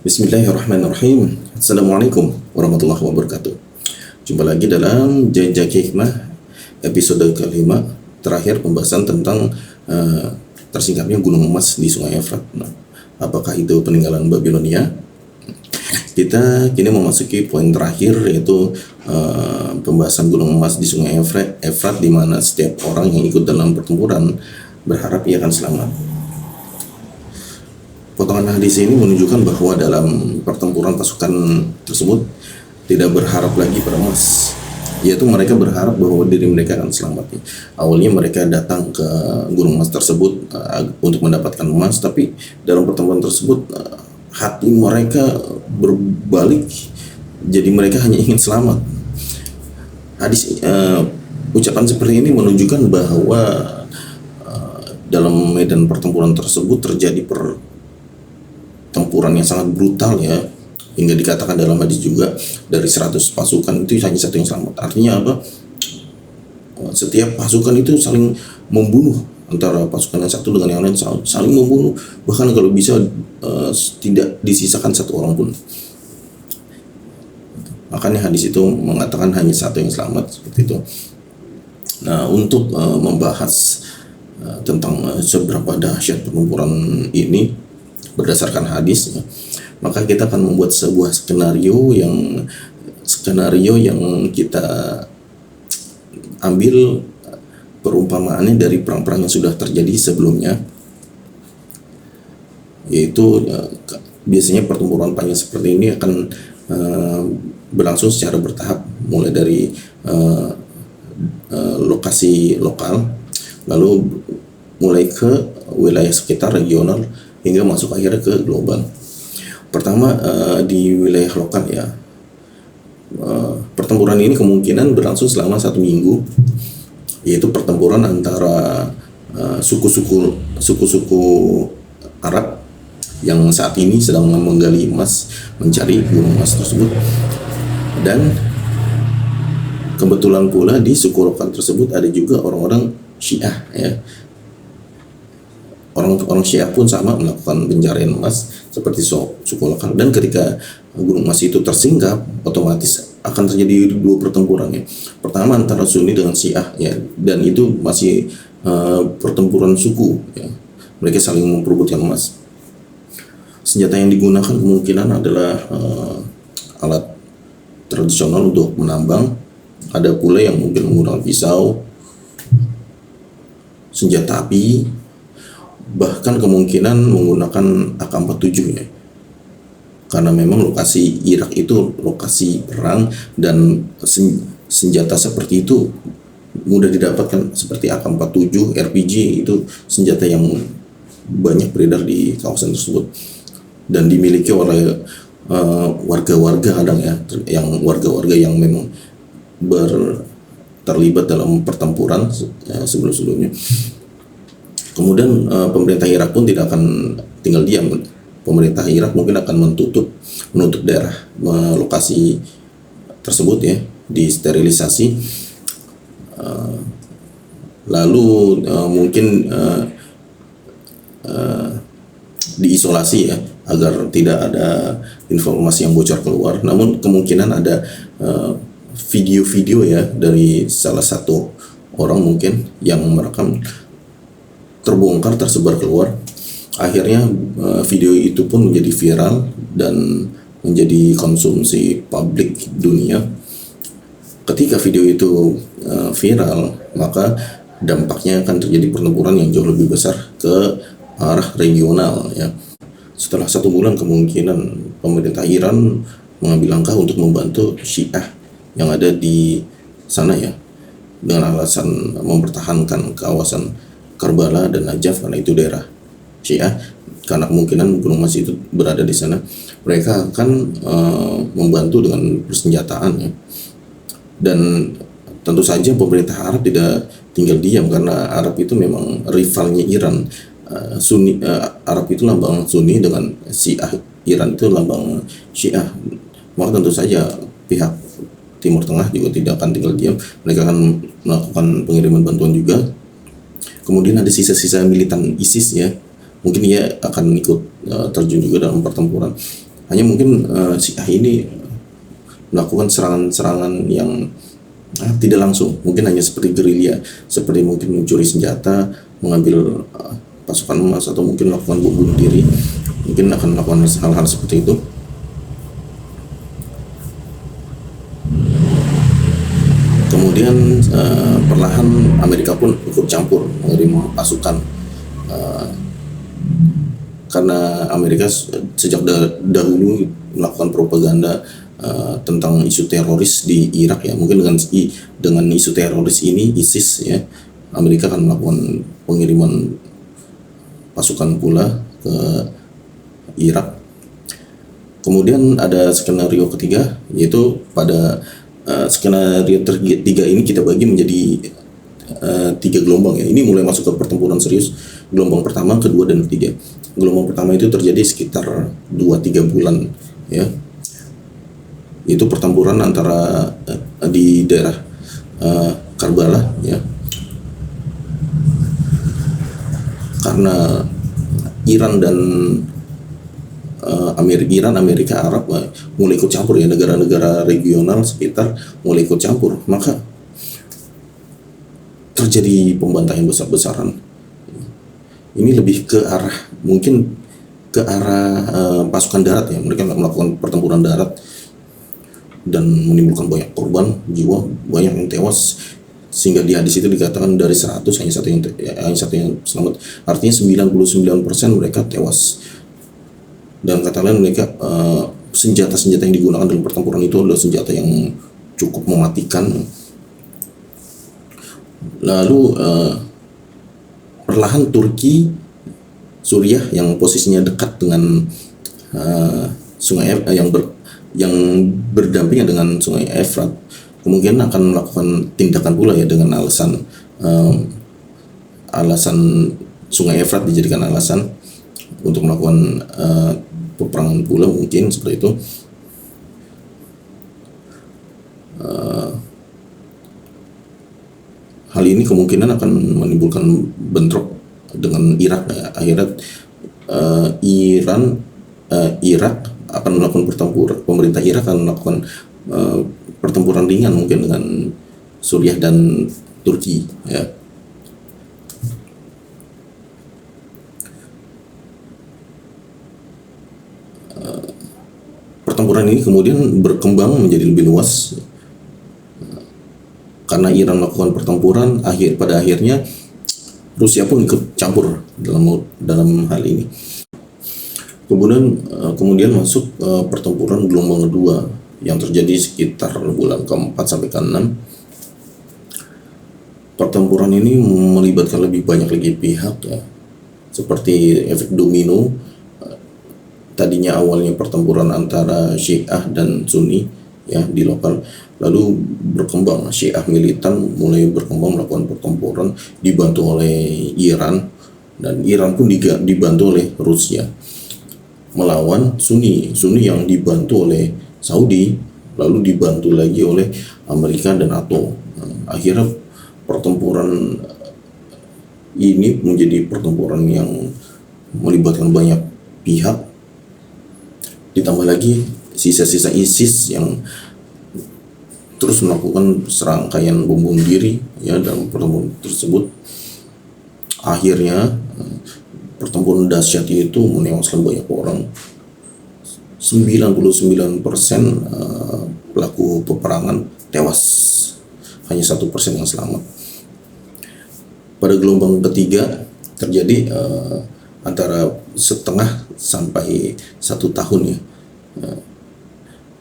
Bismillahirrahmanirrahim. Assalamualaikum warahmatullahi wabarakatuh. Jumpa lagi dalam Jejak Hikmah episode kelima, terakhir pembahasan tentang tersingkapnya gunung emas di Sungai Efrat. Nah, apakah itu peninggalan Babilonia? Kita kini memasuki poin terakhir, yaitu pembahasan gunung emas di Sungai Efrat, di mana setiap orang yang ikut dalam pertempuran berharap ia akan selamat. Potongan hadis ini menunjukkan bahwa dalam pertempuran pasukan tersebut tidak berharap lagi pada emas, yaitu mereka berharap bahwa diri mereka akan selamat. Awalnya mereka datang ke gunung emas tersebut untuk mendapatkan emas, tapi dalam pertempuran tersebut hati mereka berbalik, jadi mereka hanya ingin selamat. Ucapan seperti ini menunjukkan bahwa dalam medan pertempuran tersebut terjadi pertempuran yang sangat brutal, ya, hingga dikatakan dalam hadis juga dari 100 pasukan itu hanya satu yang selamat. Artinya apa? Setiap pasukan itu saling membunuh, antara pasukan yang satu dengan yang lain saling membunuh, bahkan kalau bisa tidak disisakan satu orang pun. Makanya hadis itu mengatakan hanya satu yang selamat, seperti itu. Nah, untuk membahas tentang seberapa dahsyat pertempuran ini berdasarkan hadis, maka kita akan membuat sebuah skenario yang kita ambil perumpamaannya dari perang-perang yang sudah terjadi sebelumnya, yaitu biasanya pertempuran panjang seperti ini akan berlangsung secara bertahap, mulai dari lokasi lokal, lalu mulai ke wilayah sekitar regional, hingga masuk akhirnya ke global. Pertama di wilayah lokal, ya, pertempuran ini kemungkinan berlangsung selama 1 minggu, yaitu pertempuran antara suku-suku Arab yang saat ini sedang menggali emas, mencari gunung emas tersebut. Dan kebetulan pula di suku lokal tersebut ada juga orang-orang Syiah, ya. Orang Syiah pun sama melakukan pencarian emas seperti suku lokal. Dan ketika gunung emas itu tersingkap, otomatis akan terjadi 2 pertempuran, ya. Pertama antara Sunni dengan Syiah, ya, dan itu masih pertempuran suku, ya. Mereka saling memperebutkan emas. Senjata yang digunakan kemungkinan adalah alat tradisional untuk menambang. Ada pula yang mungkin menggunakan pisau, senjata api, bahkan kemungkinan menggunakan AK-47, ya. Karena memang lokasi Irak itu lokasi perang, dan senjata seperti itu mudah didapatkan, seperti AK-47, RPG, itu senjata yang banyak beredar di kawasan tersebut dan dimiliki oleh warga-warga kadang, ya, warga-warga yang memang terlibat dalam pertempuran sebelum-sebelumnya. Kemudian pemerintah Irak pun tidak akan tinggal diam. Pemerintah Irak mungkin akan menutup daerah lokasi tersebut, ya, disterilisasi, lalu mungkin diisolasi, ya, agar tidak ada informasi yang bocor keluar. Namun kemungkinan ada video-video, ya, dari salah satu orang mungkin yang merekam terbongkar, tersebar keluar. Akhirnya video itu pun menjadi viral dan menjadi konsumsi publik dunia. Ketika video itu viral, maka dampaknya akan terjadi pertempuran yang jauh lebih besar ke arah regional, ya. Setelah 1 bulan, kemungkinan pemerintah Iran mengambil langkah untuk membantu Syiah yang ada di sana, ya, dengan alasan mempertahankan kawasan Karbala dan Najaf, karena itu daerah Syiah. Karena kemungkinan gunung emas itu berada di sana, mereka akan membantu dengan persenjataan, ya. Dan tentu saja pemerintah Arab tidak tinggal diam, karena Arab itu memang rivalnya Iran. Arab itu lambang Sunni, dengan Syiah Iran itu lambang Syiah. Maka tentu saja pihak Timur Tengah juga tidak akan tinggal diam, mereka akan melakukan pengiriman bantuan juga. Kemudian ada sisa-sisa militan ISIS, ya, mungkin ia akan ikut terjun juga dalam pertempuran. Hanya mungkin Syiah ini melakukan serangan-serangan yang tidak langsung, mungkin hanya seperti gerilya, seperti mungkin mencuri senjata, mengambil pasukan emas, atau mungkin melakukan bom bunuh diri, mungkin akan melakukan hal-hal seperti itu. Kemudian perlahan Amerika pun ikut campur mengirim pasukan, karena Amerika sejak dahulu melakukan propaganda tentang isu teroris di Irak ya. Mungkin dengan isu teroris ini, ISIS ya, Amerika akan melakukan pengiriman pasukan pula ke Irak. Kemudian ada skenario ketiga, yaitu pada skenario ketiga ini kita bagi menjadi 3 gelombang ya. Ini mulai masuk ke pertempuran serius. Gelombang pertama, kedua, dan ketiga. Gelombang pertama itu terjadi sekitar 2-3 bulan ya. Itu pertempuran antara di daerah Karbala ya. Karena Iran dan Amerika Arab mulai ikut campur ya, negara-negara regional sekitar mulai ikut campur, maka terjadi pembantaian besar-besaran. Ini lebih ke arah, mungkin ke arah pasukan darat ya. Mereka melakukan pertempuran darat dan menimbulkan banyak korban jiwa, banyak yang tewas, sehingga di hadis itu dikatakan dari 100 hanya satu yang selamat. Artinya 99% mereka tewas. Dan kata lain, mereka senjata-senjata yang digunakan dalam pertempuran itu adalah senjata yang cukup mematikan. Lalu perlahan Turki, Suriah yang posisinya dekat dengan sungai yang berdampingan dengan sungai Efrat, kemungkinan akan melakukan tindakan pula ya, dengan alasan sungai Efrat dijadikan alasan untuk melakukan peperangan pula, mungkin seperti itu. Hal ini kemungkinan akan menimbulkan bentrok dengan Irak ya. Akhirnya Irak akan melakukan pertempuran, pemerintah Irak akan melakukan pertempuran ringan mungkin dengan Suriah dan Turki ya. Pertempuran ini kemudian berkembang menjadi lebih luas karena Iran melakukan pertempuran. Pada akhirnya Rusia pun ikut campur dalam hal ini. Kemudian masuk pertempuran gelombang kedua yang terjadi sekitar bulan ke-4 sampai ke-6. Pertempuran ini melibatkan lebih banyak lagi pihak ya, seperti efek domino. Tadinya awalnya pertempuran antara Syiah dan Sunni ya di lokal, lalu berkembang Syiah militan mulai berkembang melakukan pertempuran dibantu oleh Iran, dan Iran pun dibantu oleh Rusia melawan Sunni yang dibantu oleh Saudi, lalu dibantu lagi oleh Amerika dan NATO. Akhirnya pertempuran ini menjadi pertempuran yang melibatkan banyak pihak. Ditambah lagi sisa-sisa ISIS yang terus melakukan serangkaian bom bunuh diri ya dalam pertempuran tersebut. Akhirnya pertempuran dahsyat itu menewaskan banyak orang. 99% pelaku peperangan tewas, hanya 1% yang selamat. Pada gelombang ketiga terjadi antara setengah sampai 1 tahun ya,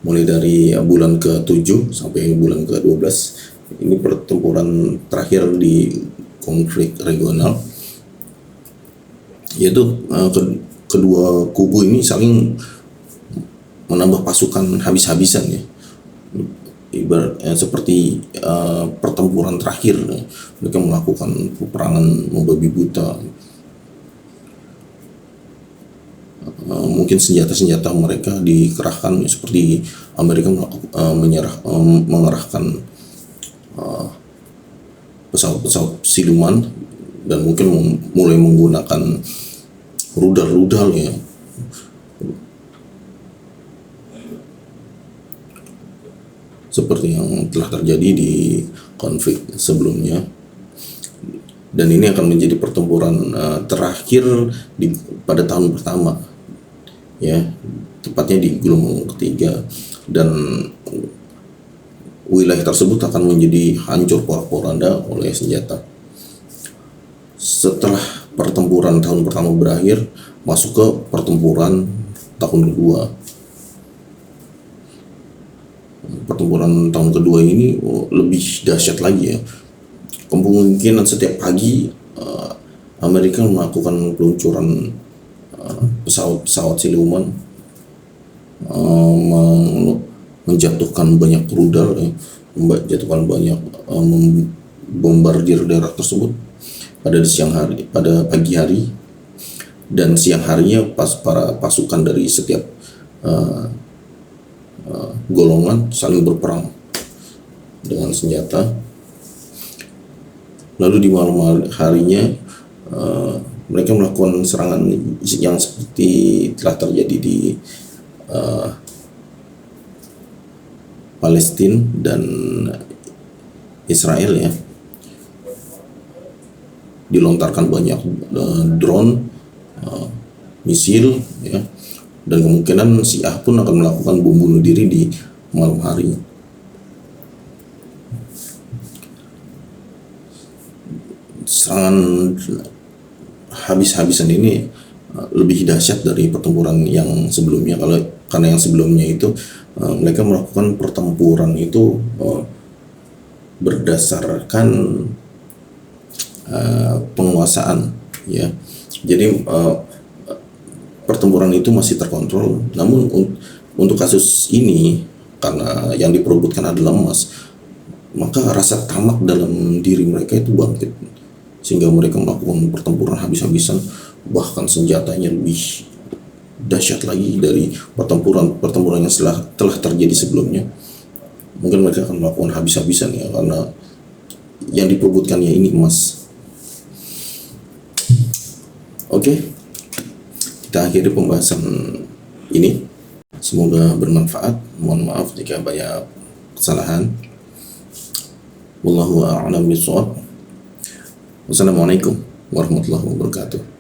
mulai dari bulan ke-7 sampai bulan ke-12. Ini pertempuran terakhir di konflik regional, yaitu kedua kubu ini saling menambah pasukan habis-habisan ya, ibaratnya seperti pertempuran terakhir. Mereka melakukan peperangan membabi buta. Mungkin senjata-senjata mereka dikerahkan seperti Amerika mengerahkan pesawat-pesawat siluman, dan mungkin mulai menggunakan rudal-rudal ya. seperti yang telah terjadi di konflik sebelumnya. Dan ini akan menjadi pertempuran terakhir pada tahun pertama, ya, tepatnya di gelombang ketiga, dan wilayah tersebut akan menjadi hancur porak-poranda oleh senjata. Setelah pertempuran tahun pertama berakhir, masuk ke pertempuran tahun kedua. Pertempuran tahun kedua ini lebih dahsyat lagi, ya. Kemungkinan setiap pagi Amerika melakukan peluncuran pesawat-pesawat siluman, menjatuhkan banyak rudal, ya, menjatuhkan banyak membombardir daerah tersebut pada pagi hari, dan siang harinya para pasukan dari setiap golongan saling berperang dengan senjata. Lalu di malam harinya mereka melakukan serangan yang seperti telah terjadi di Palestina dan Israel, ya. Dilontarkan banyak drone, misil, ya, dan kemungkinan Syiah pun akan melakukan bom bunuh diri di malam hari. Serangan habis-habisan ini lebih dahsyat dari pertempuran yang sebelumnya, karena yang sebelumnya itu mereka melakukan pertempuran itu berdasarkan penguasaan, ya. Jadi pertempuran itu masih terkontrol. Namun untuk kasus ini, karena yang diperebutkan adalah emas, maka rasa tamak dalam diri mereka itu bangkit, sehingga mereka melakukan pertempuran habis-habisan, bahkan senjatanya lebih dahsyat lagi dari pertempuran yang telah terjadi sebelumnya. Mungkin mereka akan melakukan habis-habisan, ya, karena yang diperebutkannya ini emas. Oke, kita akhiri pembahasan ini. Semoga bermanfaat. Mohon maaf jika banyak kesalahan. Wallahu a'lam bishawab. Wassalamualaikum warahmatullahi wabarakatuh.